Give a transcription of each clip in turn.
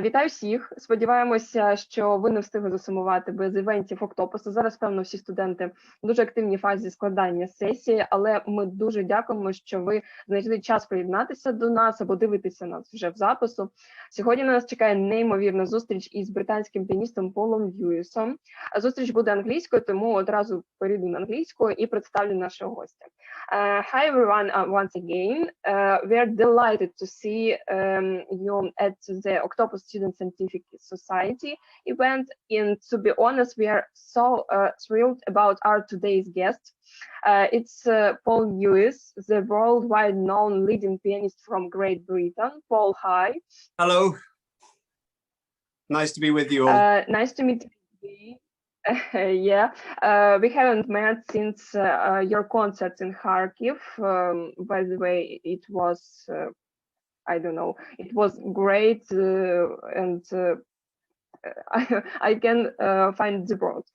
Вітаю всіх! Сподіваємося, що ви не встигли засумувати без івентів Octopus. Зараз, певно, всі студенти в дуже активній фазі складання сесії, але ми дуже дякуємо, що ви знайшли час приєднатися до нас або дивитися нас вже в запису. Сьогодні на нас чекає неймовірна зустріч із британським піаністом Полом Льюісом. Зустріч буде англійською, тому одразу перейду на англійську і представлю нашого гостя. Hi everyone, once again. We are delighted to see you at the Octopus Student Scientific Society event, and to be honest, we are so thrilled about our today's guest. It's Paul Lewis, the worldwide known leading pianist from Great Britain. Paul, hi. Hello. Nice to be with you all. Nice to meet you. Yeah, we haven't met since your concert in Kharkiv. By the way, it was, I don't know, it was great, and I can find the words.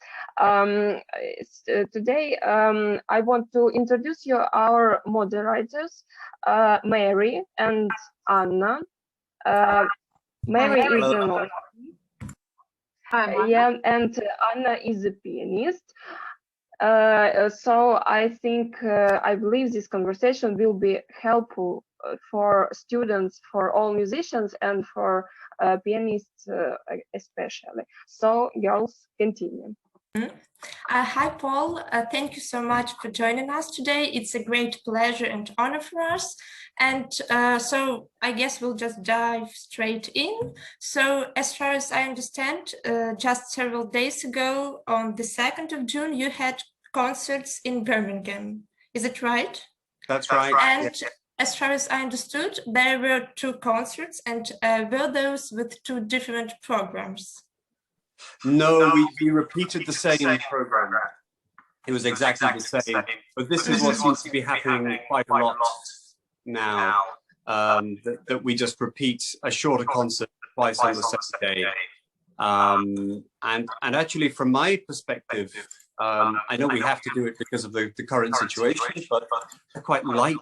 Today, I want to introduce you our moderators, Mary and Anna. Mary is an author. Yeah, and Anna is a pianist. So I think, I believe this conversation will be helpful for students, for all musicians, and for pianists especially. So, girls, continue. Hi, Paul. Thank you so much for joining us today. It's a great pleasure and honor for us. And so I guess we'll just dive straight in. So as far as I understand, just several days ago, on the 2nd of June, you had concerts in Birmingham. Is it right? That's right. And as far as I understood, there were two concerts, and were those with two different programs? No, we repeated the same program. It was exactly the same, but this is what seems to be happening quite a lot now, that we just repeat a shorter concert twice on the same day. And actually, from my perspective, I know we have to do it because of the current situation, but I quite like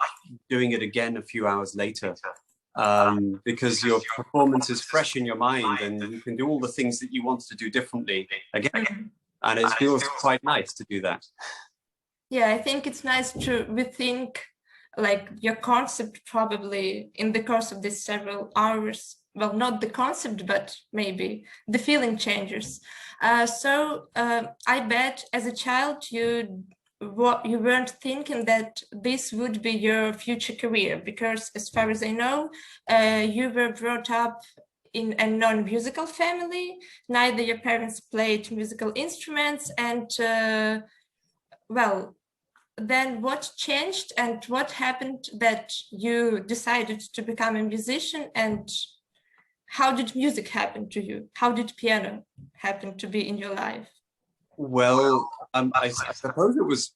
doing it again a few hours later. Because your performance is fresh in your mind and you can do all the things that you want to do differently again. And it feels quite nice to do that. Yeah, I think it's nice to rethink like your concept probably in the course of these several hours. Well, not the concept, but maybe the feeling changes. So I bet as a child you weren't thinking that this would be your future career, because as far as I know, you were brought up in a non-musical family. Neither your parents played musical instruments, and well, then what changed and what happened that you decided to become a musician, and how did music happen to you? How did piano happen to be in your life? Well, I suppose it was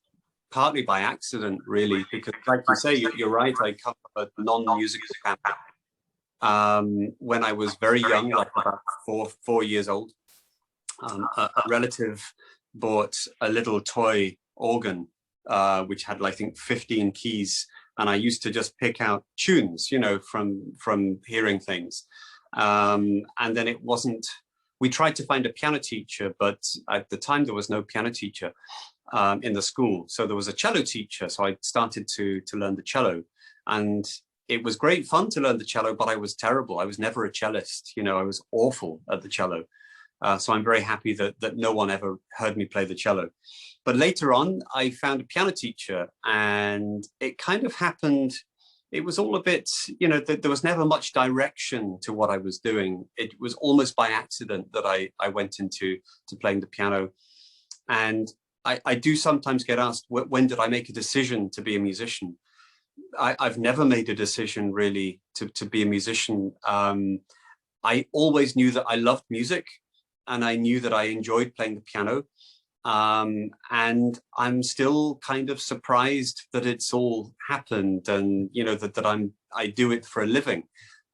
partly by accident, really, because like you say, you're right, I come from a non-musical family. When I was very young, like about four years old, a relative bought a little toy organ, which had, I think, 15 keys, and I used to just pick out tunes, you know, from hearing things. And then it wasn't, we tried to find a piano teacher, but at the time there was no piano teacher in the school. So there was a cello teacher. So I started to learn the cello, and it was great fun to learn the cello, but I was terrible. I was never a cellist. You know, I was awful at the cello. So I'm very happy that no one ever heard me play the cello. But later on, I found a piano teacher, and it kind of happened. It was all a bit, you know, there was never much direction to what I was doing. It was almost by accident that I went into playing the piano. And I do sometimes get asked, when did I make a decision to be a musician? I've never made a decision really to be a musician. I always knew that I loved music, and I knew that I enjoyed playing the piano. And I'm still kind of surprised that it's all happened, and you know that I do it for a living.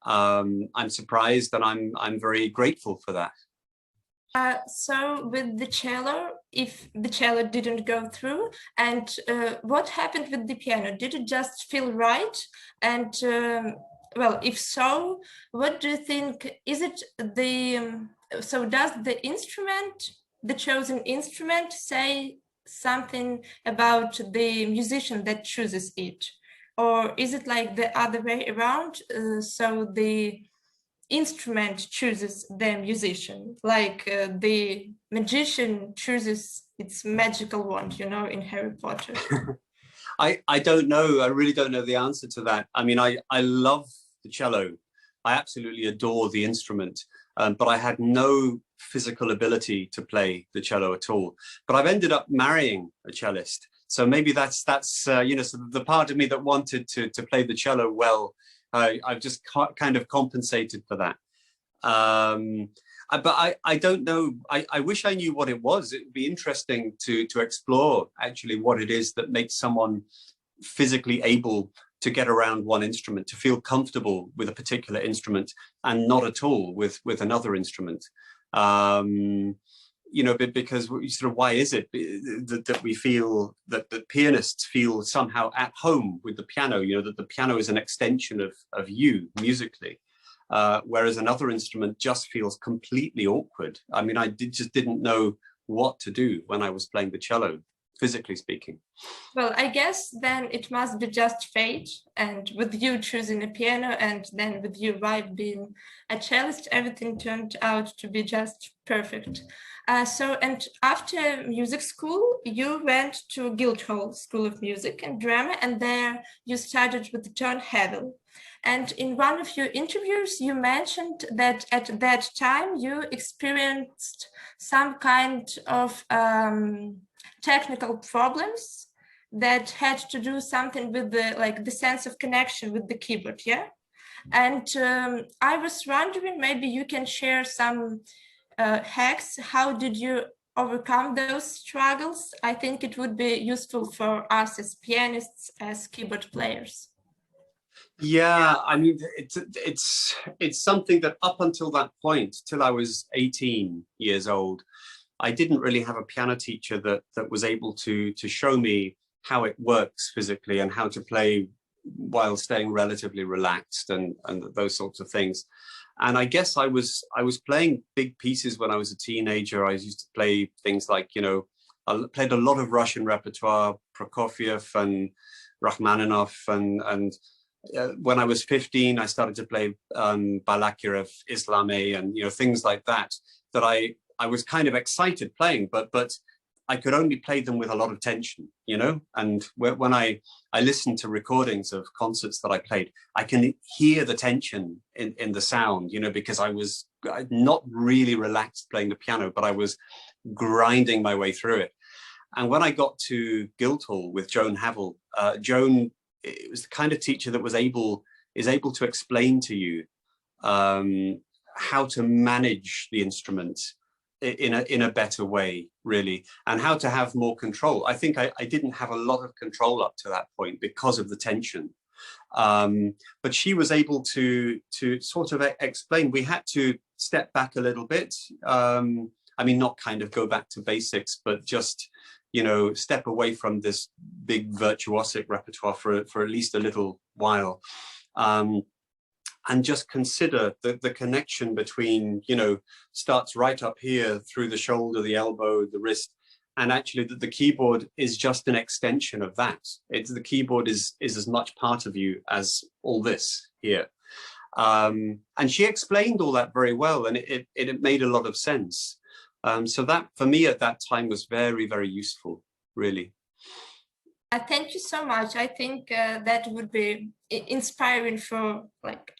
I'm surprised, and I'm very grateful for that. So with the cello, if the cello didn't go through, and what happened with the piano? Did it just feel right? And well, if so, what do you think? Is it so does the instrument, the chosen instrument, say something about the musician that chooses it? Or is it like the other way around? So the instrument chooses the musician, like the magician chooses its magical wand, you know, in Harry Potter. I don't know. I really don't know the answer to that. I mean, I love the cello. I absolutely adore the instrument, but I had no physical ability to play the cello at all. But I've ended up marrying a cellist. So maybe that's you know, so the part of me that wanted to play the cello well, I've just kind of compensated for that. But I don't know. I wish I knew what it was. It would be interesting to explore actually what it is that makes someone physically able to get around one instrument, to feel comfortable with a particular instrument and not at all with another instrument. You know, because sort of why is it that we feel that pianists feel somehow at home with the piano? You know, that the piano is an extension of you musically. Whereas another instrument just feels completely awkward. I mean, just didn't know what to do when I was playing the cello, physically speaking. Well, I guess then it must be just fate, and with you choosing a piano and then with your wife being a cellist, everything turned out to be just perfect. And after music school, you went to Guildhall School of Music and Drama, and there you studied with John Havel. And in one of your interviews, you mentioned that at that time you experienced some kind of technical problems that had to do something with the sense of connection with the keyboard, yeah? And I was wondering, maybe you can share some hacks. How did you overcome those struggles? I think it would be useful for us as pianists, as keyboard players. Yeah, I mean, it's something that up until that point, till I was 18 years old, I didn't really have a piano teacher that was able to show me how it works physically and how to play while staying relatively relaxed and those sorts of things. And I guess I was playing big pieces when I was a teenager. I used to play things like, you know, I played a lot of Russian repertoire, Prokofiev and Rachmaninoff, and when I was 15, I started to play Balakirev, Islamé, and you know, things like that. That I was kind of excited playing, but I could only play them with a lot of tension, you know. And when I listen to recordings of concerts that I played, I can hear the tension in the sound, you know, because I was not really relaxed playing the piano, but I was grinding my way through it. And when I got to Guildhall with Joan Havel, Joan, it was the kind of teacher that is able to explain to you how to manage the instrument in a better way, really, and how to have more control. I think I didn't have a lot of control up to that point because of the tension. But she was able to sort of explain. We had to step back a little bit. I mean, not kind of go back to basics, but just, you know, step away from this big virtuosic repertoire for at least a little while. And just consider the connection between, you know, starts right up here through the shoulder, the elbow, the wrist, and actually that the keyboard is just an extension of that. The keyboard is as much part of you as all this here. And she explained all that very well, and it made a lot of sense. So that, for me at that time, was very, very useful, really. Thank you so much. I think that would be inspiring for like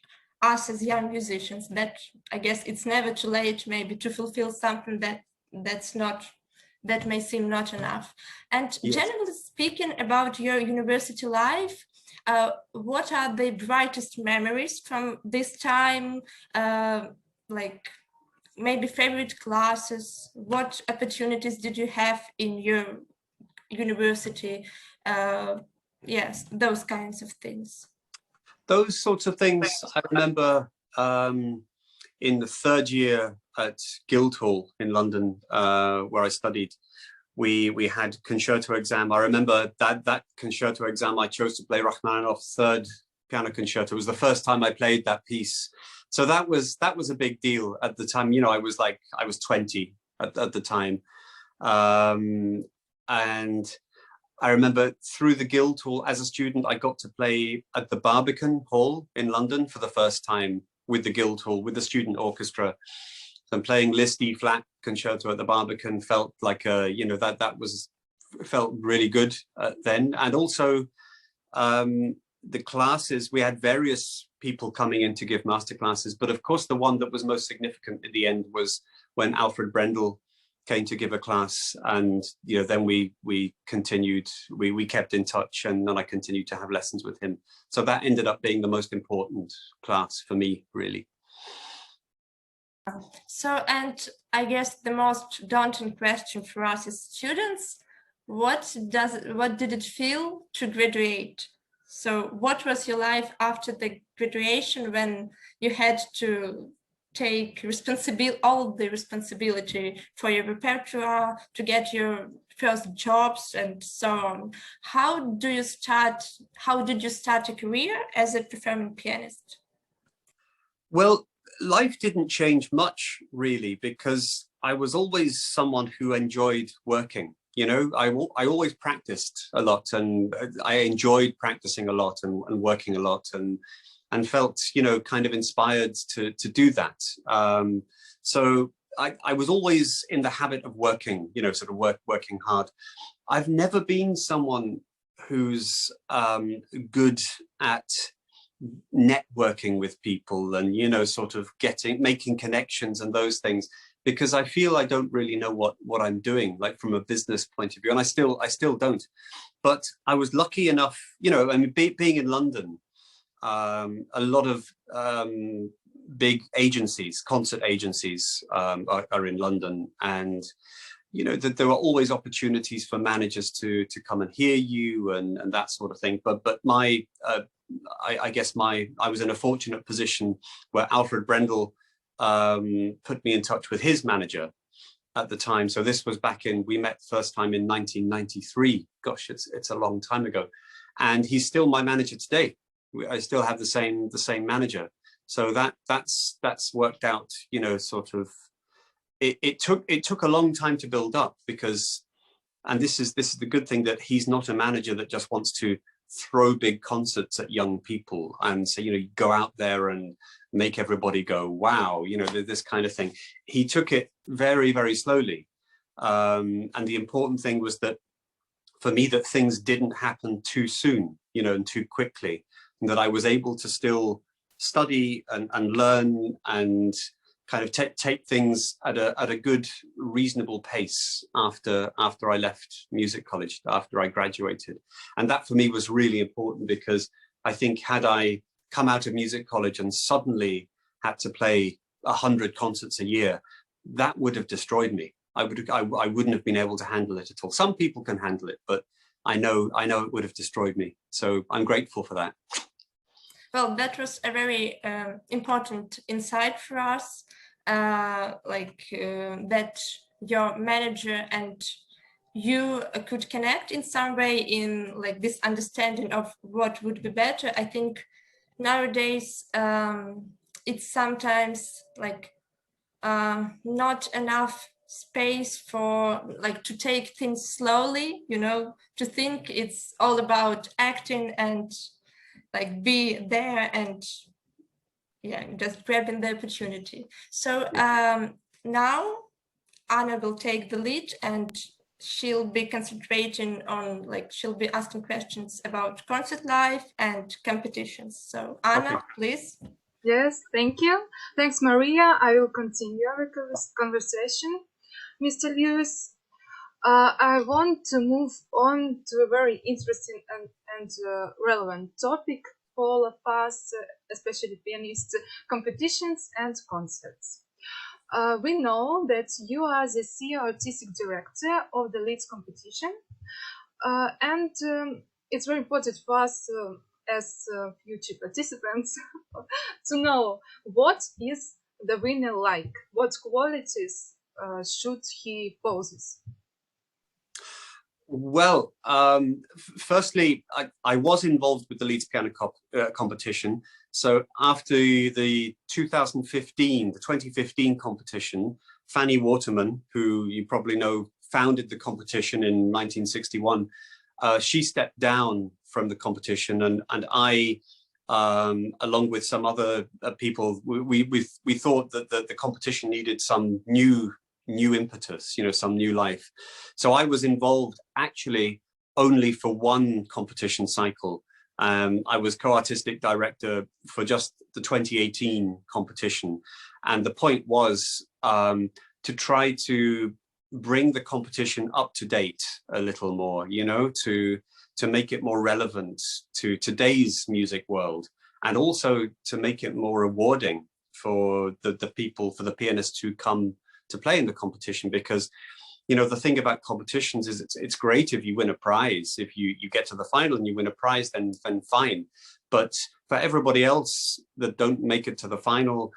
us as young musicians, that I guess it's never too late maybe to fulfill something that may seem not enough. And yes. Generally speaking about your university life, what are the brightest memories from this time? Like maybe favorite classes? What opportunities did you have in your university? Yes, those kinds of things. Those sorts of things, I remember in the third year at Guildhall in London, where I studied, we had concerto exam. I remember that concerto exam, I chose to play Rachmaninoff third piano concerto. It was the first time I played that piece. So that was a big deal at the time. You know, I was 20 at the time. And I remember through the Guildhall as a student, I got to play at the Barbican Hall in London for the first time with the Guildhall, with the student orchestra. So I'm playing Liszt E flat concerto at the Barbican felt like felt really good then. And also the classes, we had various people coming in to give master classes, but of course the one that was most significant in the end was when Alfred Brendel came to give a class, and then we continued, we kept in touch, and then I continued to have lessons with him. So that ended up being the most important class for me, really. So, and I guess the most daunting question for us as students, what did it feel to graduate? So what was your life after the graduation when you had to take all the responsibility for your repertoire, to get your first jobs and so on? How did you start a career as a performing pianist? Well, life didn't change much really, because I was always someone who enjoyed working. I always practiced a lot, and I enjoyed practicing a lot and working a lot, and felt, kind of inspired to do that. So I was always in the habit of working, sort of working hard. I've never been someone who's good at networking with people and, sort of making connections and those things, because I feel I don't really know what I'm doing, like from a business point of view. And I still don't. But I was lucky enough, being in London, a lot of big agencies, concert agencies are in London, and that there are always opportunities for managers to come and hear you and that sort of thing. But I guess I was in a fortunate position where Alfred Brendel put me in touch with his manager at the time. So this was we met first time in 1993. Gosh, it's a long time ago, and he's still my manager today. I still have the same manager. So that's worked out, sort of. It took a long time to build up, because, and this is the good thing, that he's not a manager that just wants to throw big concerts at young people and say, you go out there and make everybody go, wow, this kind of thing. He took it very, very slowly. And the important thing was that for me, that things didn't happen too soon, and too quickly, and that I was able to still study and learn and kind of take things at a good, reasonable pace after I left music college, after I graduated. And that for me was really important, because I think had I come out of music college and suddenly had to play 100 concerts a year, that would have destroyed me. I wouldn't have been able to handle it at all. Some people can handle it, but I know it would have destroyed me. So I'm grateful for that. Well, that was a very important insight for us. That your manager and you could connect in some way in this understanding of what would be better. I think nowadays it's sometimes not enough space for to take things slowly, to think it's all about acting and be there and just grabbing the opportunity. So now Anna will take the lead, and she'll be concentrating on she'll be asking questions about concert life and competitions. So Anna, okay, please. Yes, thank you. Thanks, Maria. I will continue our conversation. Mr. Lewis, I want to move on to a very interesting and relevant topic for all of us, especially pianists, competitions and concerts. We know that you are the CEO Artistic Director of the Leeds competition, and it's very important for us as future participants to know what is the winner like, what qualities should he possess. Well, firstly, I was involved with the Leeds Piano Competition. So after the 2015 competition, Fanny Waterman, who you probably know, founded the competition in 1961. She stepped down from the competition, and I, along with some other people, we thought that the competition needed some new impetus, some new life. So I was involved actually only for one competition cycle. I was co-artistic director for just the 2018 competition. And the point was to try to bring the competition up to date a little more, to make it more relevant to today's music world, and also to make it more rewarding for the people, for the pianists who come to play in the competition. Because the thing about competitions is it's great if you win a prize. If you get to the final and you win a prize, then fine. But for everybody else that don't make it to the final,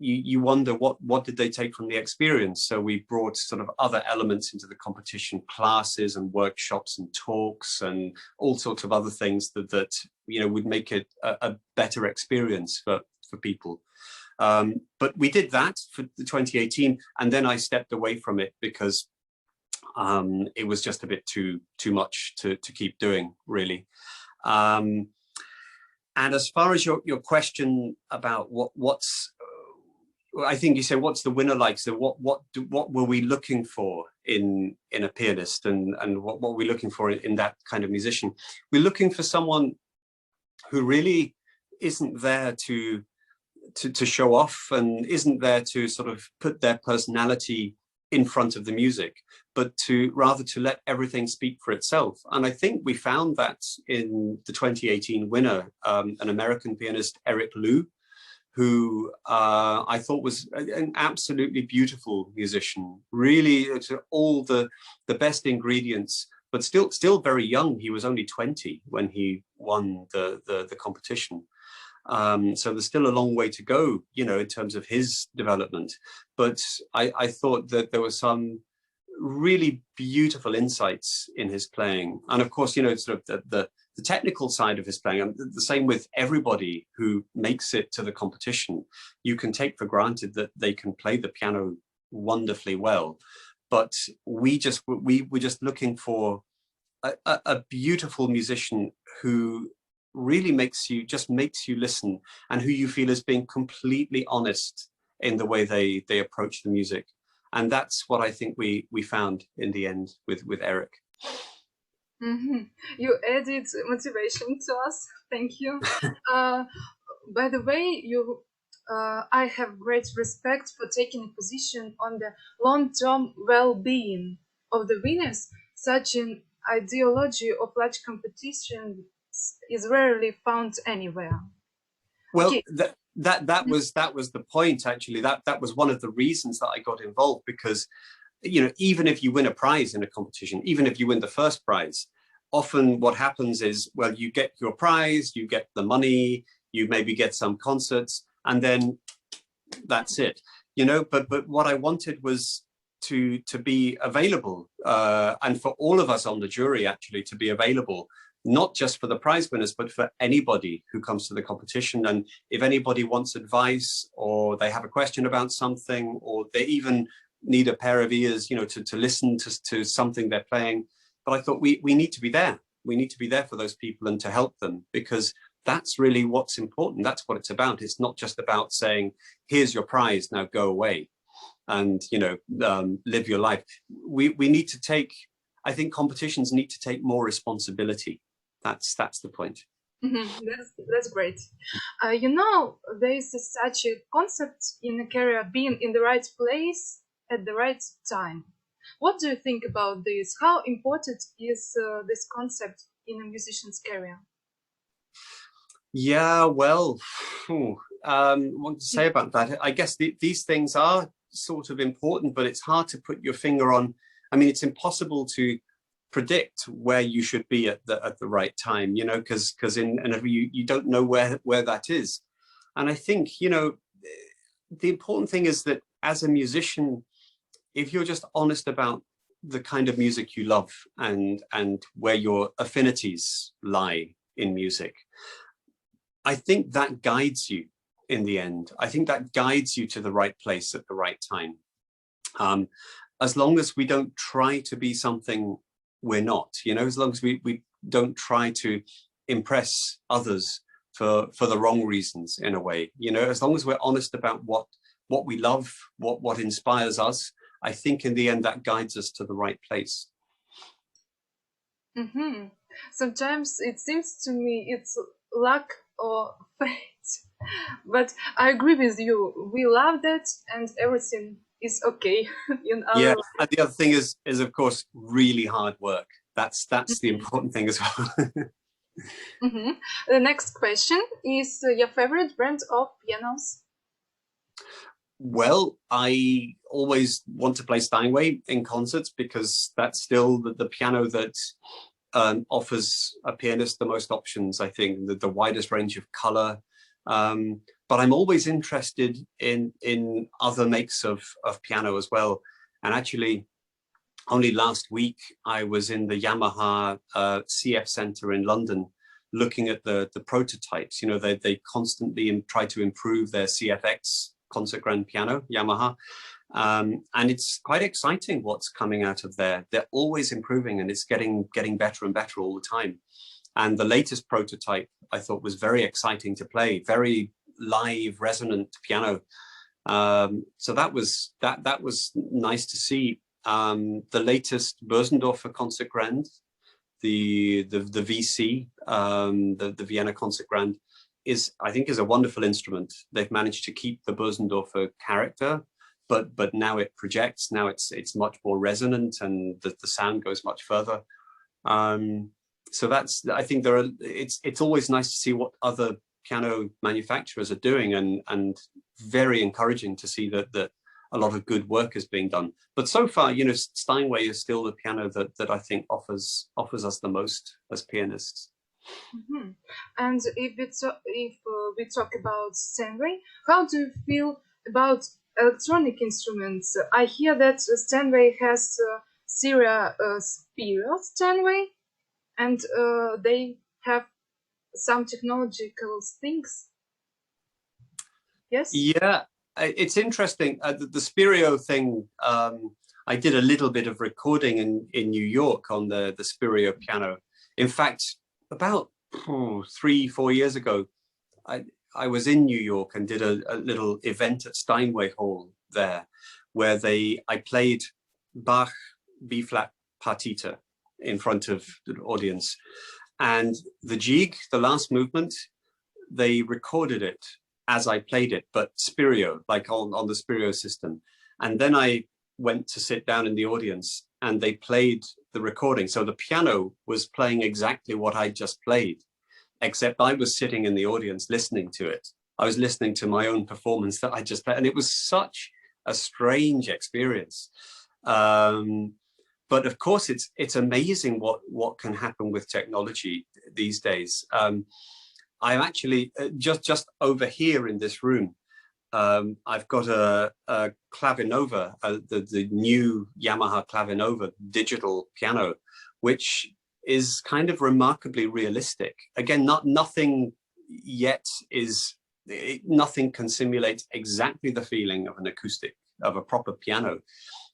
you wonder what did they take from the experience. So we brought sort of other elements into the competition, classes and workshops and talks and all sorts of other things that would make it a better experience for people. But we did that for the 2018, and then I stepped away from it because it was just a bit too much to keep doing, really. And as far as your question about what's I think you said, what's the winner like? So what were we looking for in a pianist, and what were we looking for in that kind of musician? We're looking for someone who really isn't there to show off, and isn't there to sort of put their personality in front of the music, but rather to let everything speak for itself. And I think we found that in the 2018 winner, an American pianist, Eric Liu, who I thought was an absolutely beautiful musician, really all the best ingredients, but still very young. He was only 20 when he won the competition. So there's still a long way to go, in terms of his development. But I thought that there were some really beautiful insights in his playing. And of course, sort of the technical side of his playing, and the same with everybody who makes it to the competition. You can take for granted that they can play the piano wonderfully well. But we were just looking for a beautiful musician who really makes you listen, and who you feel is being completely honest in the way they approach the music. And that's what I think we found in the end with Eric. Mm-hmm. You added motivation to us. Thank you. By the way, I have great respect for taking a position on the long-term well-being of the winners. Such an ideology of large competition is rarely found anywhere. Well, okay. that was the point, actually. That was one of the reasons that I got involved, because even if you win a prize in a competition, even if you win the first prize, often what happens is, well, you get your prize, you get the money, you maybe get some concerts, and then that's it. But what I wanted was to be available, and for all of us on the jury actually to be available, not just for the prize winners, but for anybody who comes to the competition. And if anybody wants advice, or they have a question about something, or they even need a pair of ears, to listen to something they're playing. But I thought we need to be there. We need to be there for those people and to help them, because that's really what's important. That's what it's about. It's not just about saying, here's your prize, now go away and, live your life. We need to take, I think competitions need to take more responsibility. That's the point. Mm-hmm. That's great. There is such a concept in a career, being in the right place at the right time. What do you think about this? How important is this concept in a musician's career? Yeah, well, what to say about that? I guess these things are sort of important, but it's hard to put your finger on. I mean, it's impossible to predict where you should be at the right time, because you don't know where that is. And I think, the important thing is that as a musician, if you're just honest about the kind of music you love and where your affinities lie in music, I think that guides you in the end. I think that guides you to the right place at the right time. As long as we don't try to be something we're not, you know, as long as we don't try to impress others for the wrong reasons, in a way, you know, as long as we're honest about what we love, what inspires us, I think in the end that guides us to the right place. Mm-hmm. Sometimes it seems to me it's luck or fate, but I agree with you. We love that, and everything is okay in our Yeah, life. and the other thing is of course really hard work. That's the important thing as well. Mm-hmm. The next question is your favorite brand of pianos? Well, I always want to play Steinway in concerts because that's still the piano that offers a pianist the most options, I think, the widest range of color. But I'm always interested in other makes of piano as well. And actually, only last week, I was in the Yamaha CF Center in London looking at the prototypes. You know, they constantly try to improve their CFX concert grand piano, Yamaha. And it's quite exciting what's coming out of there. They're always improving, and it's getting better and better all the time. And the latest prototype I thought was very exciting to play, very live, resonant piano. So that was nice to see. The latest Bösendorfer concert grand, the VC, the Vienna concert grand, I think is a wonderful instrument. They've managed to keep the Bösendorfer character, but now it projects. Now it's much more resonant, and the sound goes much further. So I think it's always nice to see what other piano manufacturers are doing, and very encouraging to see that a lot of good work is being done. But so far, you know, Steinway is still the piano that I think offers us the most as pianists. Mm-hmm. And if we talk about Steinway, how do you feel about electronic instruments? I hear that Steinway has Stereo Steinway, and they have some technological things. Yes? Yeah, it's interesting. The Stereo thing, I did a little bit of recording in New York on the Stereo piano. In fact, about 3-4 years ago, I was in New York and did a little event at Steinway Hall there, where I played Bach B-flat partita in front of the audience. And the jig, the last movement, they recorded it as I played it, but stereo, like on the stereo system. And then I went to sit down in the audience, and they played the recording. So the piano was playing exactly what I just played, except I was sitting in the audience listening to it. I was listening to my own performance that I just played, and it was such a strange experience. But of course, it's amazing what can happen with technology these days. I'm actually just over here in this room. I've got a Clavinova, the new Yamaha Clavinova digital piano, which is kind of remarkably realistic. Again, nothing yet nothing can simulate exactly the feeling of an acoustic, of a proper piano,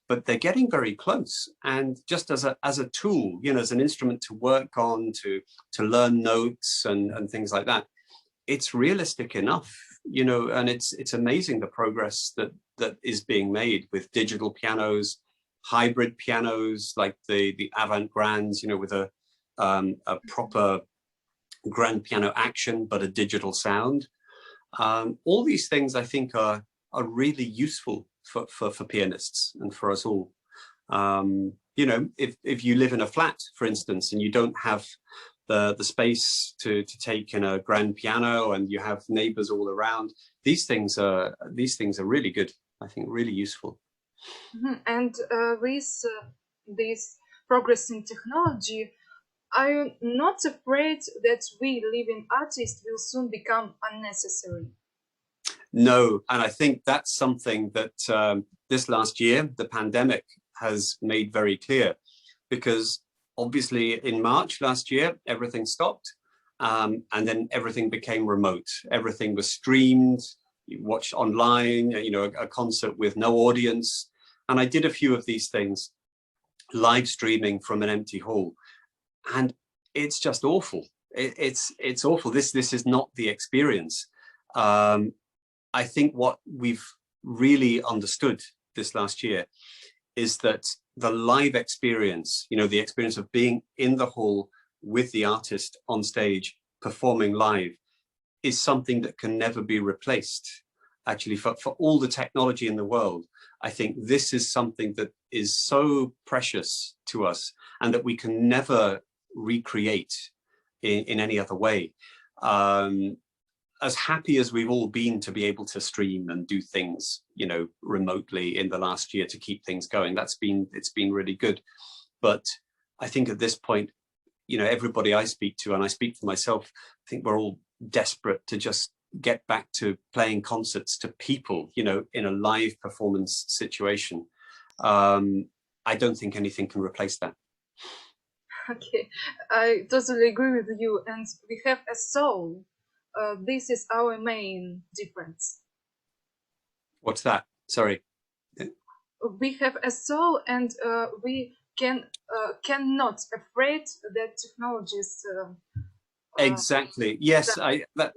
but they're getting very close. And just as a tool, you know, as an instrument to work on, to learn notes and things like that, it's realistic enough, you know, and it's amazing the progress that is being made with digital pianos, hybrid pianos like the Avant Grands, you know, with a proper grand piano action, but a digital sound. All these things I think are really useful for pianists and for us all. You know, if you live in a flat, for instance, and you don't have the space to take in a grand piano, and you have neighbors all around, these things are really good. I think really useful. Mm-hmm. And with this progress in technology, are you not afraid that we living artists will soon become unnecessary? No, and I think that's something that this last year, the pandemic, has made very clear, because obviously in March last year, everything stopped. And then everything became remote. Everything was streamed, you watched online, you know, a concert with no audience. And I did a few of these things, live streaming from an empty hall. And it's just awful. It's awful. This is not the experience. I think what we've really understood this last year is that the live experience, you know, the experience of being in the hall with the artist on stage performing live, is something that can never be replaced. Actually, for all the technology in the world, I think this is something that is so precious to us and that we can never recreate in any other way. As happy as we've all been to be able to stream and do things, you know, remotely in the last year to keep things going, it's been really good. But I think at this point, you know, everybody I speak to, and I speak for myself, I think we're all desperate to just get back to playing concerts to people, you know, in a live performance situation. I don't think anything can replace that. Okay, I totally agree with you. And we have a soul. This is our main difference. What's that? Sorry. We have a soul, and we cannot afraid that technologies. Exactly. Yes,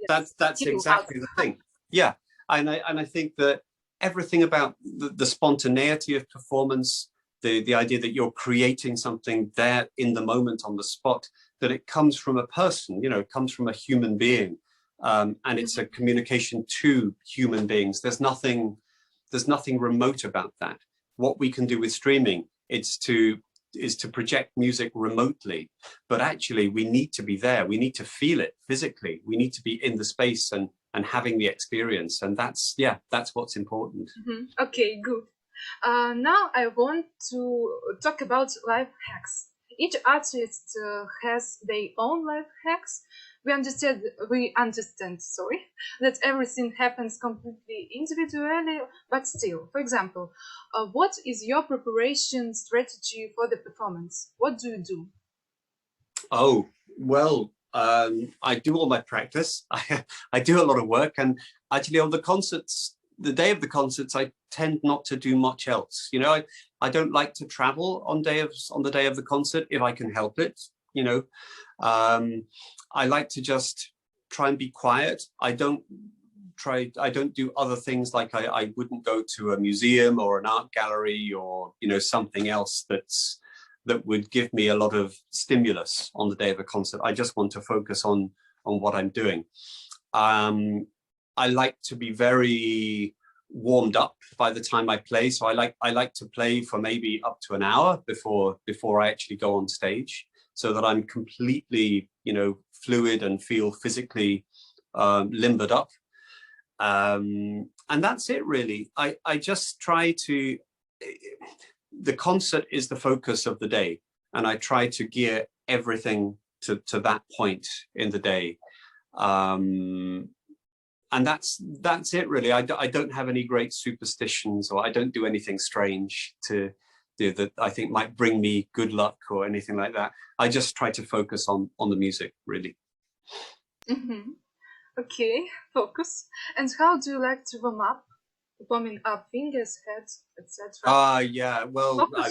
that's exactly the thing. Yeah, and I think that everything about the spontaneity of performance, the idea that you're creating something there in the moment on the spot, that it comes from a person, you know, it comes from a human being, and it's a communication to human beings. There's nothing remote about that. What we can do with streaming, is to project music remotely, but actually we need to be there. We need to feel it physically. We need to be in the space and having the experience, and that's what's important. Okay, good. Now I want to talk about life hacks. Each artist has their own life hacks. We understand that everything happens completely individually, but still, for example, what is your preparation strategy for the performance? What do you do? Oh, well, I do all my practice. I do a lot of work, and actually on the concerts, the day of the concerts, I tend not to do much else. You know, I don't like to travel on the day of the concert if I can help it. You know, I like to just try and be quiet. I don't do other things, like I wouldn't go to a museum or an art gallery or, you know, something else that would give me a lot of stimulus on the day of a concert. I just want to focus on what I'm doing. I like to be very warmed up by the time I play. So I like to play for maybe up to an hour before I actually go on stage, so that I'm completely, you know, fluid and feel physically limbered up. And that's it, really. I just try to, the concert is the focus of the day, and I try to gear everything to that point in the day. And that's it, really. I don't have any great superstitions, or I don't do anything strange that I think might bring me good luck or anything like that. I just try to focus on the music, really. Okay, focus. And how do you like to warm up? Warming up fingers, heads, etc. Yeah. Well, Focus.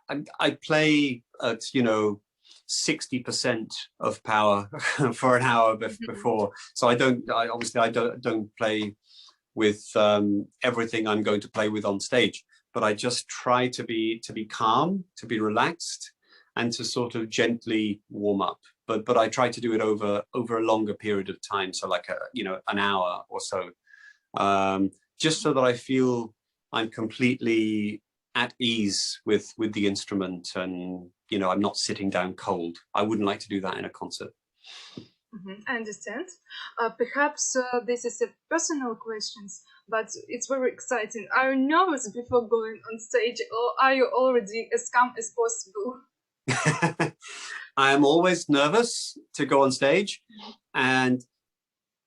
I mean, I play at, you know, 60% of power for an hour before. So I obviously don't play with everything I'm going to play with on stage, but I just try to be calm, to be relaxed, and to sort of gently warm up. But I try to do it over a longer period of time, so like an hour or so, just so that I feel I'm completely at ease with the instrument, and, you know, I'm not sitting down cold. I wouldn't like to do that in a concert. I understand. Perhaps this is a personal question, but it's very exciting. Are you nervous before going on stage, or are you already as calm as possible? I am always nervous to go on stage, and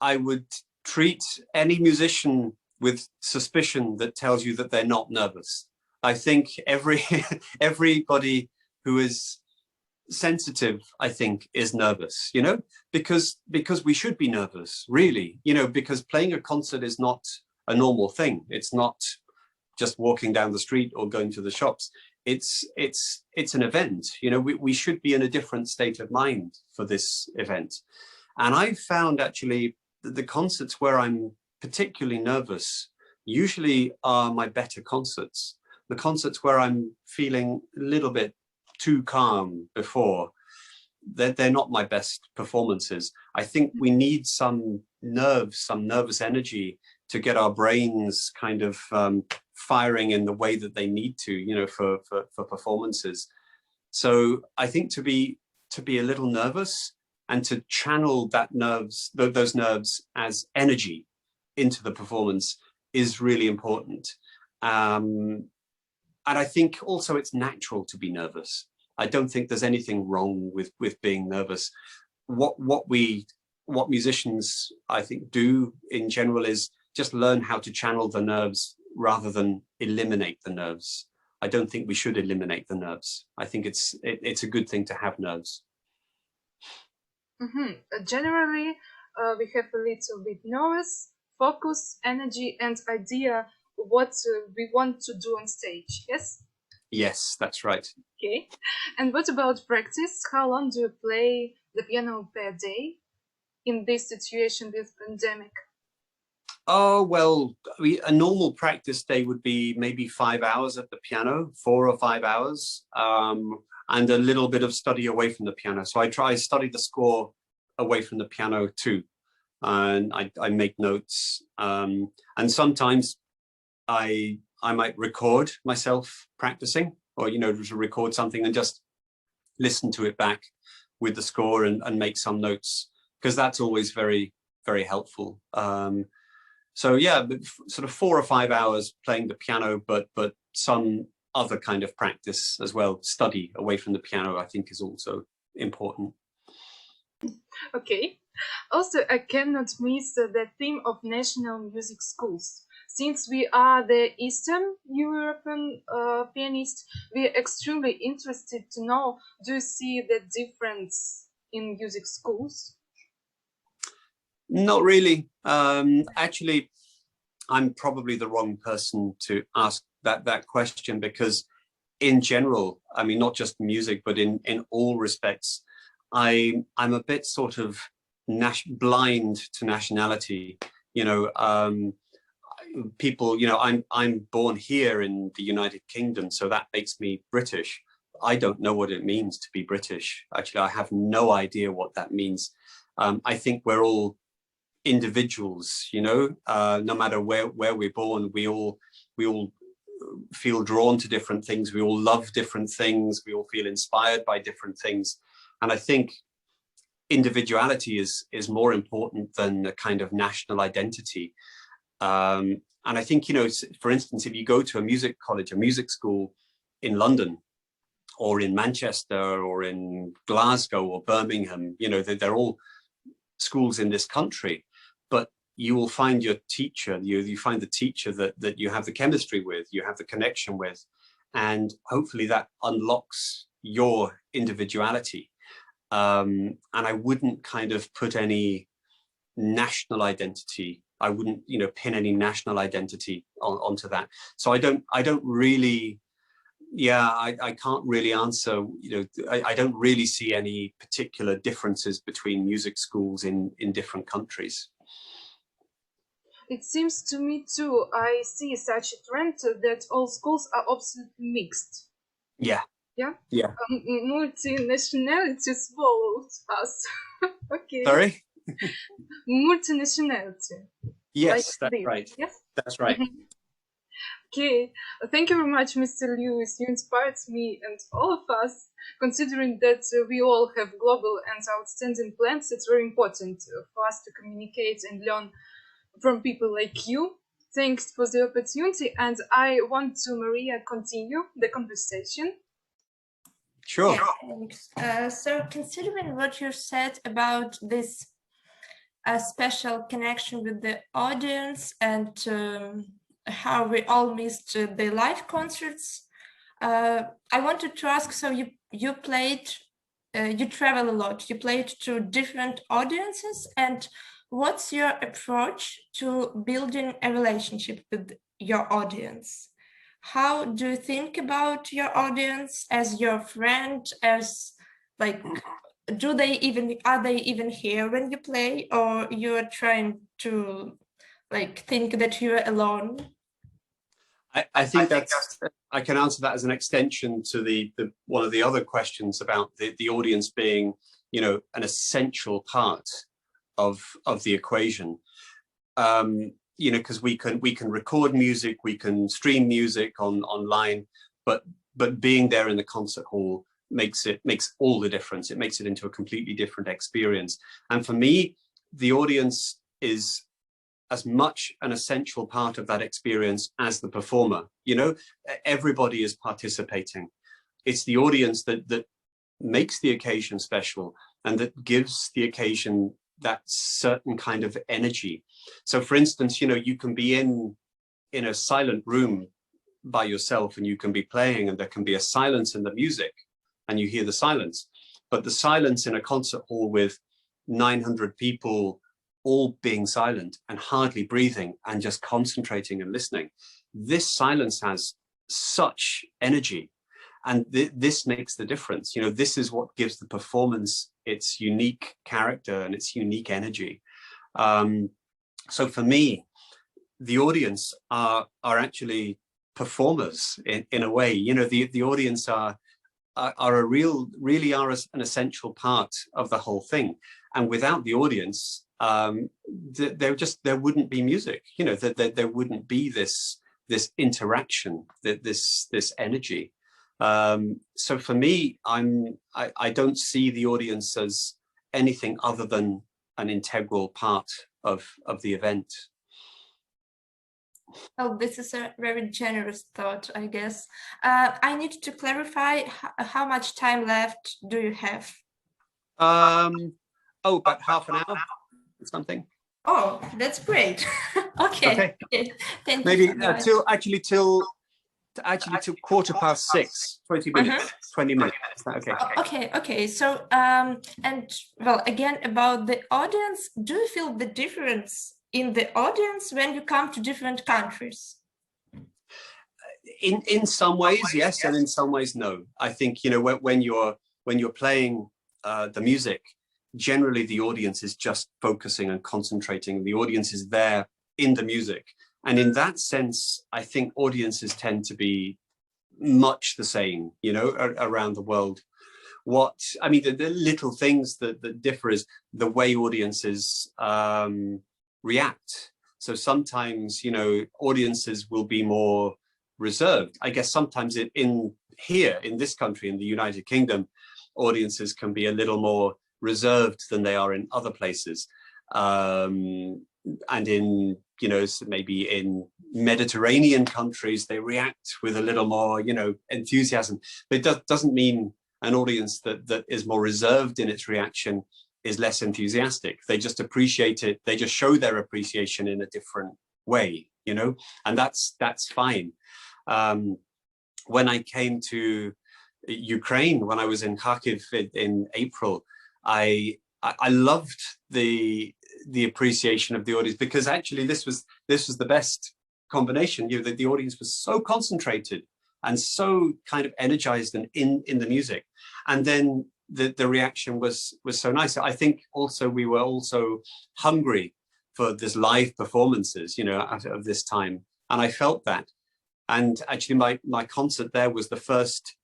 I would treat any musician with suspicion that tells you that they're not nervous. I think everybody who is sensitive, I think, is nervous, you know, because we should be nervous, really, you know, because playing a concert is not a normal thing. It's not just walking down the street or going to the shops. It's an event, you know. We should be in a different state of mind for this event. And I've found actually that the concerts where I'm particularly nervous usually are my better concerts. The concerts where I'm feeling a little bit too calm before, they're not my best performances. I think we need some nerves, some nervous energy to get our brains kind of firing in the way that they need to, you know, for performances. So I think to be a little nervous and to channel those nerves as energy into the performance is really important. And I think also it's natural to be nervous. I don't think there's anything wrong with being nervous. What musicians, I think, do in general is just learn how to channel the nerves rather than eliminate the nerves. I don't think we should eliminate the nerves. I think it's a good thing to have nerves. Generally, we have a little bit nervous, focus, energy, and idea what we want to do on stage, yes? Yes, that's right. Okay. And what about practice? How long do you play the piano per day in this situation with pandemic? Oh, well, a normal practice day would be maybe 5 hours at the piano, 4 or 5 hours, and a little bit of study away from the piano. So I study the score away from the piano too. And I make notes. And sometimes I might record myself practicing, or, you know, to record something and just listen to it back with the score and make some notes, because that's always very, very helpful. So yeah, sort of 4 or 5 hours playing the piano, but some other kind of practice as well. Study away from the piano, I think, is also important. Okay. Also, I cannot miss the theme of national music schools. Since we are the Eastern European pianists, we are extremely interested to know, do you see the difference in music schools? Not really. Actually, I'm probably the wrong person to ask that question, because in general, I mean, not just music, but in all respects, I'm a bit sort of blind to nationality. You know, people, you know, I'm born here in the United Kingdom, so that makes me British. I don't know what it means to be British. Actually, I have no idea what that means. I think we're all individuals, you know, no matter where we're born, we all feel drawn to different things. We all love different things. We all feel inspired by different things. And I think individuality is more important than a kind of national identity. And I think, you know, for instance, if you go to a music college, a music school in London or in Manchester or in Glasgow or Birmingham, you know, they're all schools in this country, but you will find your teacher, you find the teacher that you have the chemistry with, you have the connection with, and hopefully that unlocks your individuality. And I wouldn't kind of put any national identity, I wouldn't, you know, pin any national identity onto that. So I don't really, yeah, I can't really answer, you know, I don't really see any particular differences between music schools in different countries. It seems to me too, I see such a trend that all schools are absolutely mixed. Yeah. Yeah? Yeah. Multinationality swallowed us. Okay. Sorry? Multinationality. Yes, Like that's this. right. Yes? That's right. Okay, thank you very much, Mr. Lewis. You inspired me and all of us. Considering that we all have global and outstanding plans, it's very important for us to communicate and learn from people like you. Thanks for the opportunity, and I want to, Maria, continue the conversation. Sure. Yeah, thanks. So considering what you said about this special connection with the audience and how we all missed the live concerts. I wanted to ask, so you played, you travel a lot, you played to different audiences, and what's your approach to building a relationship with your audience? How do you think about your audience as your friend, as like, are they even here when you play, or you're trying to like think that you're alone? I think I can answer that as an extension to the one of the other questions about the audience being, you know, an essential part of the equation. You know, because we can record music, we can stream music online, but being there in the concert hall makes all the difference. It makes it into a completely different experience. And for me, the audience is as much an essential part of that experience as the performer. You know, everybody is participating. It's the audience that makes the occasion special and that gives the occasion that certain kind of energy. So for instance, you know, you can be in a silent room by yourself and you can be playing and there can be a silence in the music and you hear the silence, but the silence in a concert hall with 900 people all being silent and hardly breathing and just concentrating and listening, this silence has such energy, and this makes the difference. You know, this is what gives the performance its unique character and its unique energy. So for me, the audience are actually performers in a way. You know, the audience are really an essential part of the whole thing, and without the audience, there wouldn't be music. You know, there wouldn't be this interaction, this energy. So for me, I don't see the audience as anything other than an integral part of the event. Oh, this is a very generous thought, I guess. I need to clarify, how much time left do you have? About half an hour or something. Oh, that's great. Okay. Thank Maybe you. till 6:15, 20 minutes. 20 minutes. Is that okay? Okay. So, and well, again, about the audience, do you feel the difference in the audience when you come to different countries? In some ways, yes, and in some ways, no. I think, you know, when you're playing the music, generally the audience is just focusing and concentrating. The audience is there in the music. And in that sense, I think audiences tend to be much the same, you know, around the world. The little things that differ is the way audiences react. So sometimes, you know, audiences will be more reserved. I guess sometimes in this country, in the United Kingdom, audiences can be a little more reserved than they are in other places. And in, you know, maybe in Mediterranean countries, they react with a little more, you know, enthusiasm. But it doesn't mean an audience that is more reserved in its reaction is less enthusiastic. They just appreciate it. They just show their appreciation in a different way, you know, and that's fine. When I came to Ukraine, when I was in Kharkiv in April, I loved the appreciation of the audience, because actually this was the best combination. You know, the audience was so concentrated and so kind of energized and in the music, and then the reaction was so nice. I think also we were also hungry for this live performances, you know, of this time, and I felt that. And actually my concert there was the first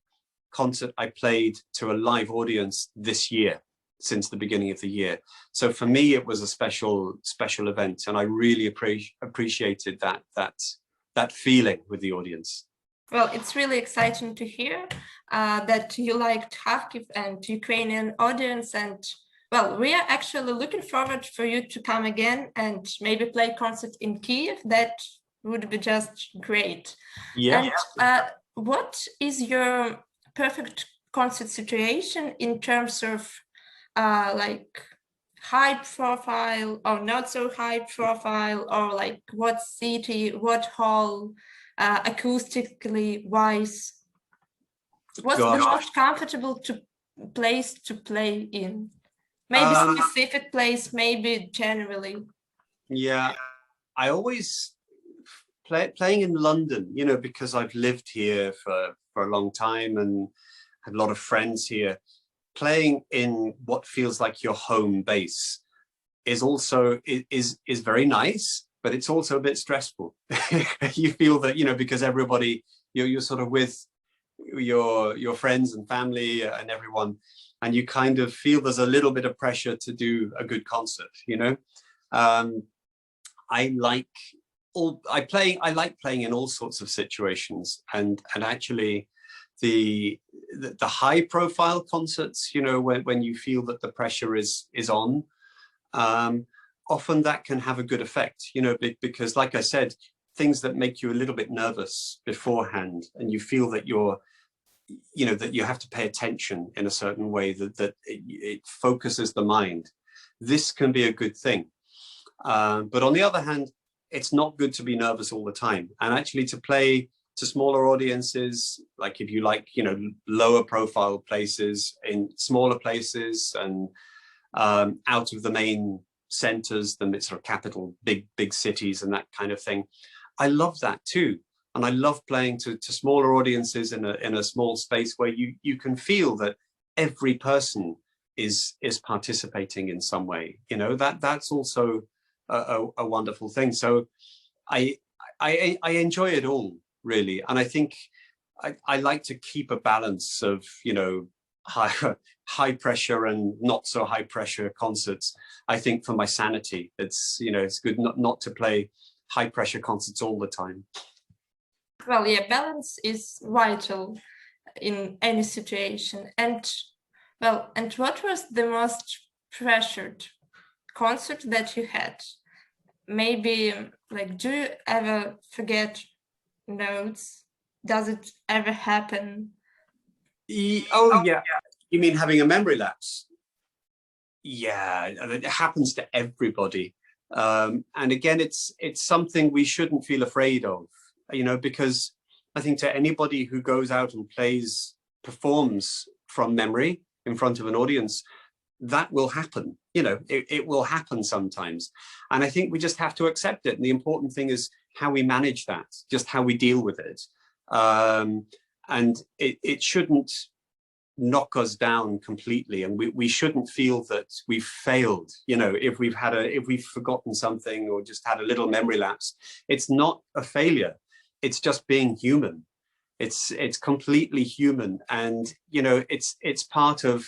concert I played to a live audience this year, since the beginning of the year. So for me, it was a special event, and I really appreciated that feeling with the audience. Well, it's really exciting to hear that you liked Kharkiv and Ukrainian audience, and well, we are actually looking forward for you to come again and maybe play a concert in Kiev. That would be just great. Yeah. And what is your perfect concert situation in terms of like high profile or not so high profile, or like what city, what hall, acoustically wise? What's the most comfortable place to play in? Maybe specific place, maybe generally. Yeah, I always playing in London, you know, because I've lived here for a long time and have a lot of friends here. Playing in what feels like your home base is also is very nice, but it's also a bit stressful. You feel that, you know, because everybody, you're sort of with your friends and family and everyone, and you kind of feel there's a little bit of pressure to do a good concert, you know. I like playing in all sorts of situations, and actually the high profile concerts, you know, when you feel that the pressure is on, often that can have a good effect, you know, because like I said, things that make you a little bit nervous beforehand, and you feel that you know, that you have to pay attention in a certain way, that it focuses the mind. This can be a good thing. But on the other hand, it's not good to be nervous all the time. And actually to play to smaller audiences, like if you like, you know, lower profile places, in smaller places, and out of the main centers, the sort of capital, big cities and that kind of thing, I love that too. And I love playing to smaller audiences in a small space where you can feel that every person is participating in some way. You know, that's also a wonderful thing. So I enjoy it all, really. And I think I like to keep a balance of, you know, high pressure and not so high pressure concerts. I think for my sanity, it's, you know, it's good not to play high pressure concerts all the time. Well, yeah, balance is vital in any situation. And well, and what was the most pressured concert that you had? Maybe like, do you ever forget notes? Does it ever happen? Oh yeah, you mean having a memory lapse? Yeah, it happens to everybody. And again, it's something we shouldn't feel afraid of, you know, because I think to anybody who goes out and performs from memory in front of an audience, that will happen. You know, it will happen sometimes. And I think we just have to accept it. And the important thing is how we manage that, just how we deal with it. And it shouldn't knock us down completely, and we shouldn't feel that we've failed, you know, if we've forgotten something or just had a little memory lapse. It's not a failure, it's just being human. It's completely human, and you know, it's part of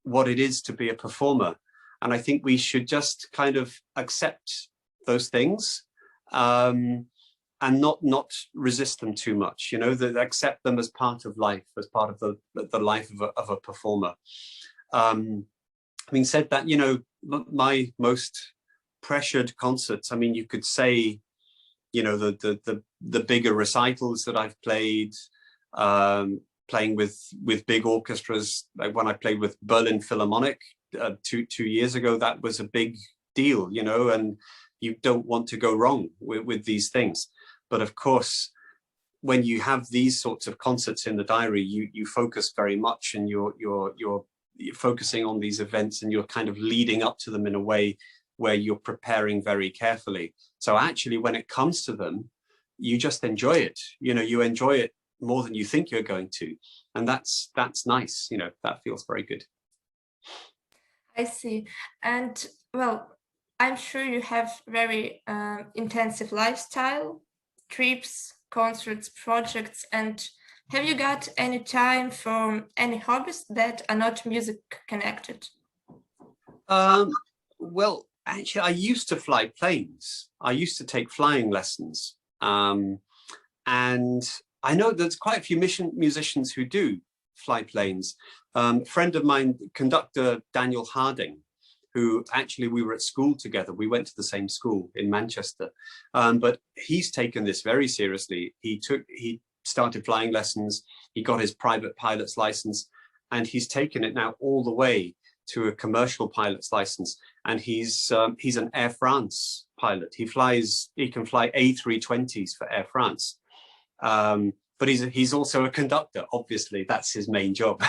what it is to be a performer. And I think we should just kind of accept those things, and not resist them too much, you know, that accept them as part of life, as part of the life of a performer. Having said that, you know, my most pressured concerts, I mean, you could say, you know, the bigger recitals that I've played, playing with big orchestras, like when I played with Berlin Philharmonic 2 years ago, that was a big deal, you know, and you don't want to go wrong with these things. But of course, when you have these sorts of concerts in the diary, you focus very much, and you're focusing on these events, and you're kind of leading up to them in a way where you're preparing very carefully. So actually, when it comes to them, you just enjoy it. You know, you enjoy it more than you think you're going to, and that's nice. You know, that feels very good. I see. And well, I'm sure you have very intensive lifestyle, trips, concerts, projects, and have you got any time for any hobbies that are not music connected? Well, actually, I used to fly planes. I used to take flying lessons. And I know there's quite a few musicians who do fly planes. A friend of mine, conductor Daniel Harding, who actually we were at school together. We went to the same school in Manchester, but he's taken this very seriously. He started flying lessons. He got his private pilot's license, and he's taken it now all the way to a commercial pilot's license, and he's an Air France pilot. He can fly A320s for Air France. But he's also a conductor, obviously, that's his main job.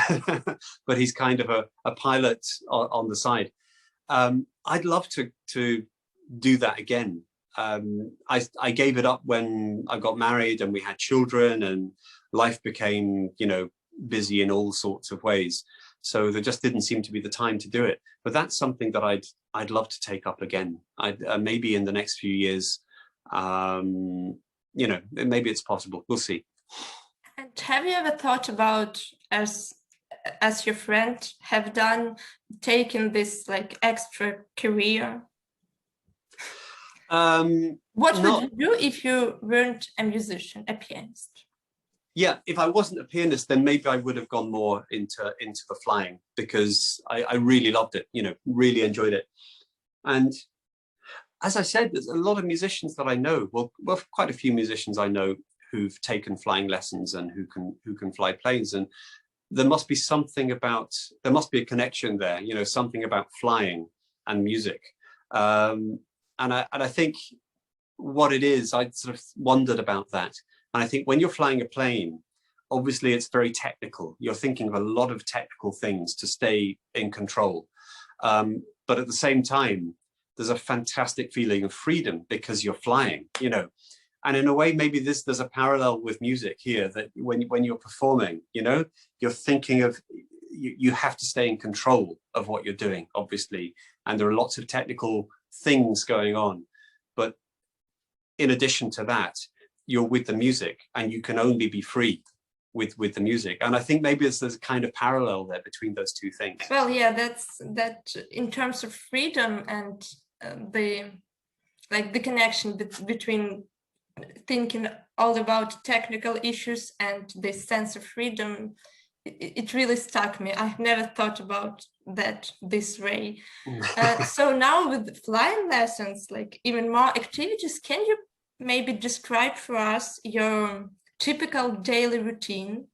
But he's kind of a pilot on the side. I'd love to do that again. I gave it up when I got married and we had children and life became, busy in all sorts of ways. So there just didn't seem to be the time to do it. But that's something that I'd love to take up again. Maybe in the next few years, maybe it's possible. We'll see. And have you ever thought about, as your friend have done, taking this like extra career? What would you do if you weren't a musician, a pianist? Yeah, if I wasn't a pianist, then maybe I would have gone more into the flying, because I really loved it, really enjoyed it. And as I said, there's a lot of musicians that I know, well, quite a few musicians I know who've taken flying lessons and who can fly planes. And there must be a connection there, something about flying and music. And I think what it is, I sort of wondered about that. And I think when you're flying a plane, obviously it's very technical. You're thinking of a lot of technical things to stay in control. But at the same time, there's a fantastic feeling of freedom because you're flying, And in a way, maybe there's a parallel with music here, that when you're performing, you're thinking of, you have to stay in control of what you're doing, obviously. And there are lots of technical things going on. But in addition to that, you're with the music and you can only be free with the music. And I think maybe there's a kind of parallel there between those two things. Well, yeah, that in terms of freedom and the connection between thinking all about technical issues and this sense of freedom, it really stuck me. I've never thought about that this way. So now with flying lessons, like even more activities, can you maybe describe for us your typical daily routine?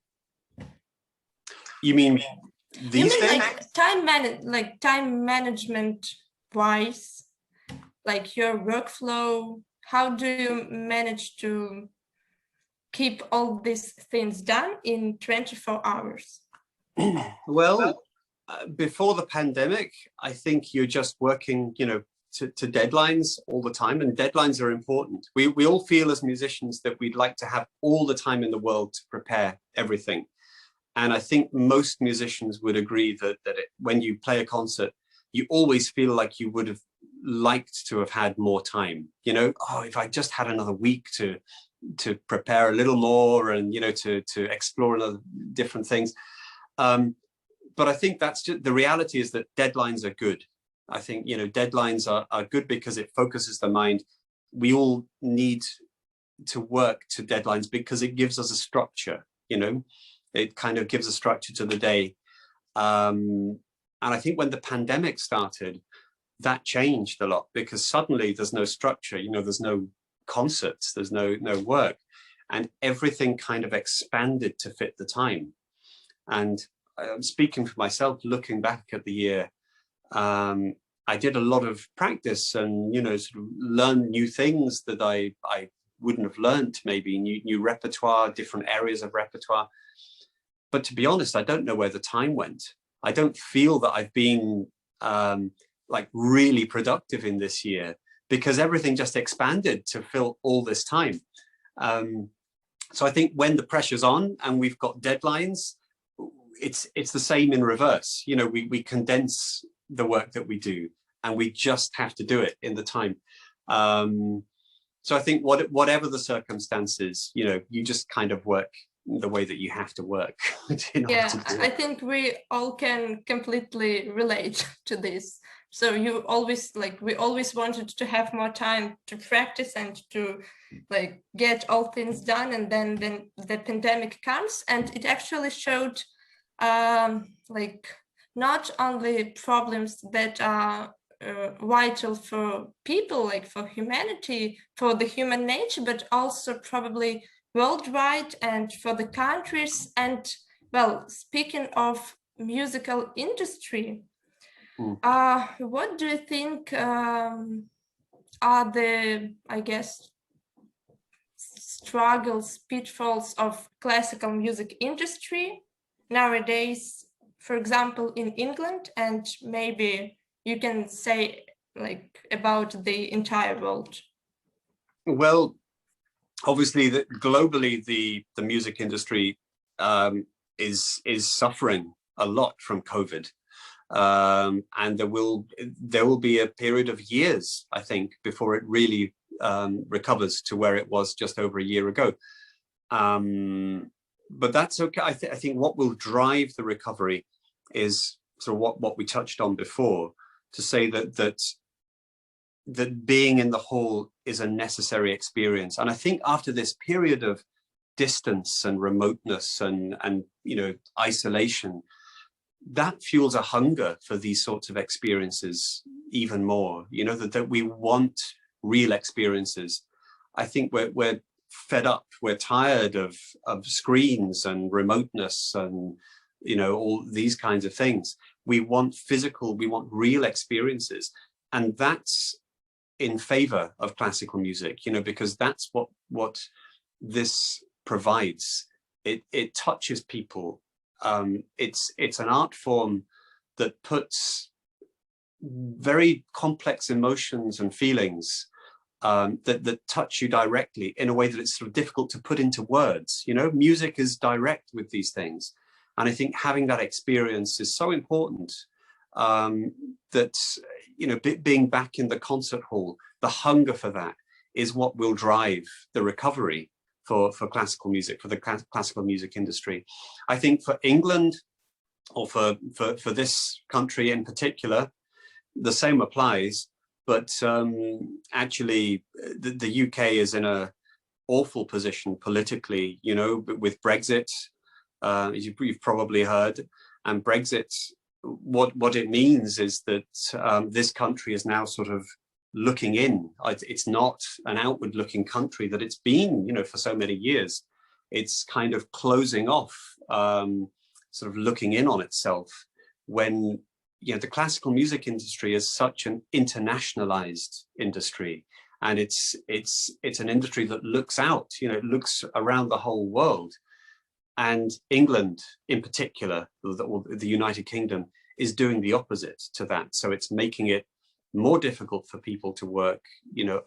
You mean these days? Like time management wise, like your workflow? How do you manage to keep all these things done in 24 hours? Well, before the pandemic, I think you're just working, to deadlines all the time, and deadlines are important. We all feel as musicians that we'd like to have all the time in the world to prepare everything. And I think most musicians would agree that when you play a concert, you always feel like you would have liked to have had more time. If I just had another week to prepare a little more and, to explore other different things. But I think that's just, the reality is that deadlines are good. I think, deadlines are good because it focuses the mind. We all need to work to deadlines because it gives us a structure, it kind of gives a structure to the day. And I think when the pandemic started, that changed a lot because suddenly there's no structure, there's no concerts, there's no work, and everything kind of expanded to fit the time. And I'm speaking for myself, looking back at the year, I did a lot of practice and, sort of learn new things that I wouldn't have learned, maybe new repertoire, different areas of repertoire. But to be honest, I don't know where the time went. I don't feel that I've been like really productive in this year because everything just expanded to fill all this time. So I think when the pressure's on and we've got deadlines, it's the same in reverse. We condense the work that we do and we just have to do it in the time. So I think whatever the circumstances, you just kind of work the way that you have to work. Yeah, I think we all can completely relate to this. So we always wanted to have more time to practice and to get all things done. And then the pandemic comes and it actually showed not only problems that are vital for people, for humanity, for the human nature, but also probably worldwide and for the countries. And well, speaking of musical industry, What do you think are the, I guess, struggles, pitfalls of classical music industry nowadays, for example, in England, and maybe you can say like about the entire world? Well, obviously, globally, the music industry is suffering a lot from COVID, and there will be a period of years, I think, before it really recovers to where it was just over a year ago. But that's okay. I think what will drive the recovery is sort of what we touched on before, to say that being in the hall is a necessary experience. And I think after this period of distance and remoteness and isolation, that fuels a hunger for these sorts of experiences even more, that we want real experiences. I think we're fed up, we're tired of screens and remoteness and all these kinds of things. We want physical, we want real experiences, and that's in favor of classical music, because that's what this provides. It touches people. It's an art form that puts very complex emotions and feelings that touch you directly in a way that it's sort of difficult to put into words. Music is direct with these things, and I think having that experience is so important. That being back in the concert hall, the hunger for that is what will drive the recovery for classical music, for the classical music industry. I think for England, or for this country in particular, the same applies. But actually, the UK is in a awful position politically, with Brexit, as you've probably heard. And Brexit, what it means is that this country is now sort of looking in. It's not an outward looking country that it's been, for so many years. It's kind of closing off, sort of looking in on itself, when the classical music industry is such an internationalized industry, and it's an industry that looks out, it looks around the whole world. And England in particular, or the United Kingdom, is doing the opposite to that. So it's making it more difficult for people to work,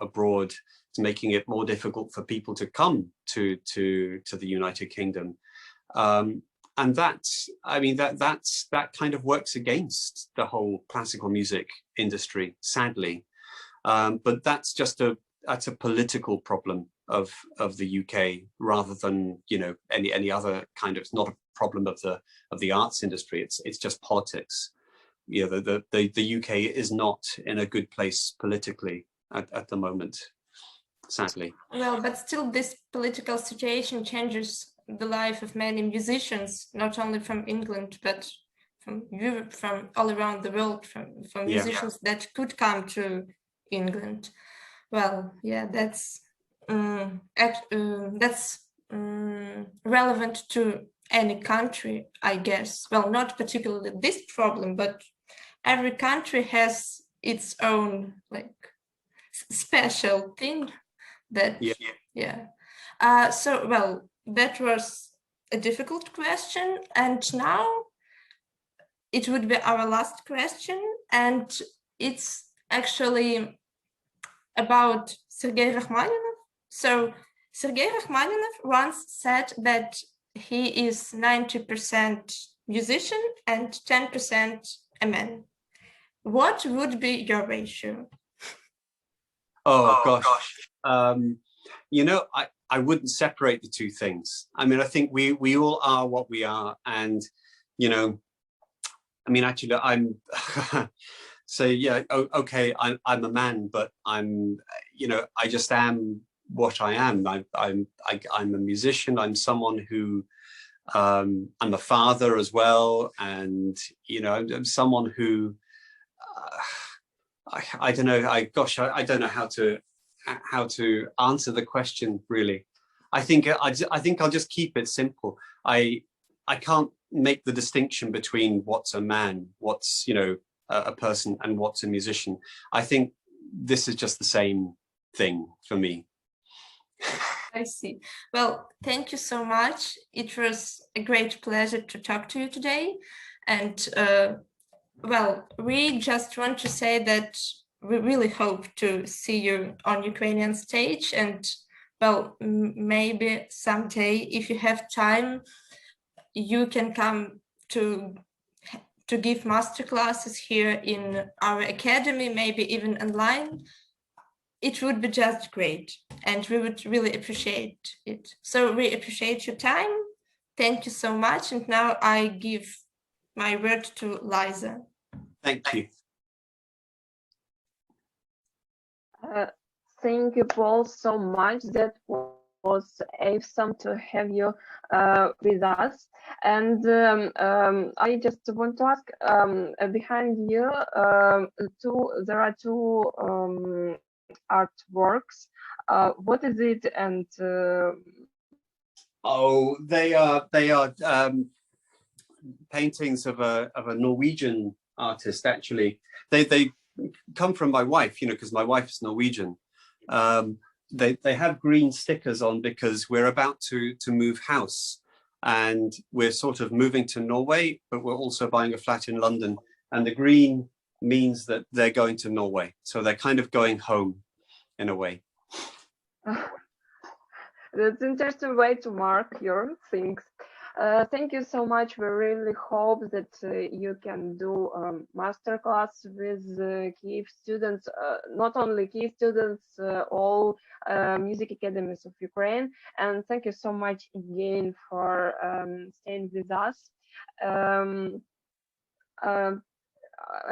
abroad. It's making it more difficult for people to come to the United Kingdom. And that kind of works against the whole classical music industry, sadly. But that's just a political problem of the UK, rather than any other kind of. It's not a problem of the arts industry. It's just politics. The UK is not in a good place politically at the moment, sadly. Well, but still, this political situation changes the life of many musicians, not only from England, but from Europe, from all around the world, from musicians that could come to England. Well, yeah, that's relevant to any country, I guess. Well, not particularly this problem, but every country has its own special thing that so, well, that was a difficult question, and now it would be our last question, and it's actually about Sergei Rachmaninoff. So Sergei Rachmaninoff once said that he is 90% musician and 10% a man. What would be your ratio? Oh gosh. I wouldn't separate the two things. I mean, I think we all are what we are, and actually I'm so okay, I'm a man, but I'm I just am what I am. I'm a musician. I'm someone who I'm a father as well, and I'm someone who I don't know. I don't know how to answer the question, really. I think I'll just keep it simple. I can't make the distinction between what's a man, what's a person and what's a musician. I think this is just the same thing for me. I see. Well, thank you so much. It was a great pleasure to talk to you today. And well, we just want to say that we really hope to see you on Ukrainian stage, and well, maybe someday, if you have time, you can come to give master classes here in our academy, maybe even online. It would be just great, and we would really appreciate it. So we appreciate your time. Thank you so much. And now I give my word to Liza. Thank you. Thank you, Paul, so much. That was awesome to have you with us. And I just want to ask, behind you, there are two artworks. What is it? And oh, they are paintings of a Norwegian artist. Actually, they come from my wife, you know, because my wife is Norwegian. They have green stickers on because we're about to move house, and we're sort of moving to Norway, but we're also buying a flat in London, and the green means that they're going to Norway, so they're kind of going home in a way. That's an interesting way to mark your things. Thank you so much. We really hope that you can do masterclass with Kyiv students, not only Kyiv students, all music academies of Ukraine. And thank you so much again for staying with us.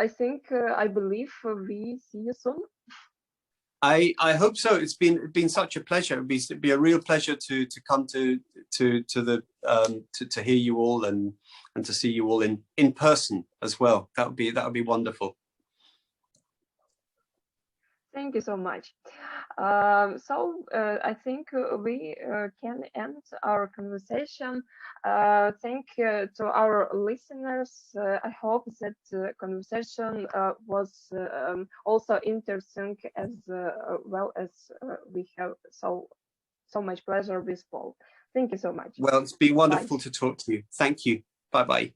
I think, I believe we see you soon. I hope so. It's been such a pleasure. It'd be a real pleasure to come to hear you all and to see you all in person as well. That would be wonderful. Thank you so much. I think we can end our conversation. Thank you to our listeners. I hope that the conversation was also interesting, as well as we have so much pleasure with Paul. Thank you so much. Well, it's been wonderful Bye. to talk to you. Thank you. Bye-bye.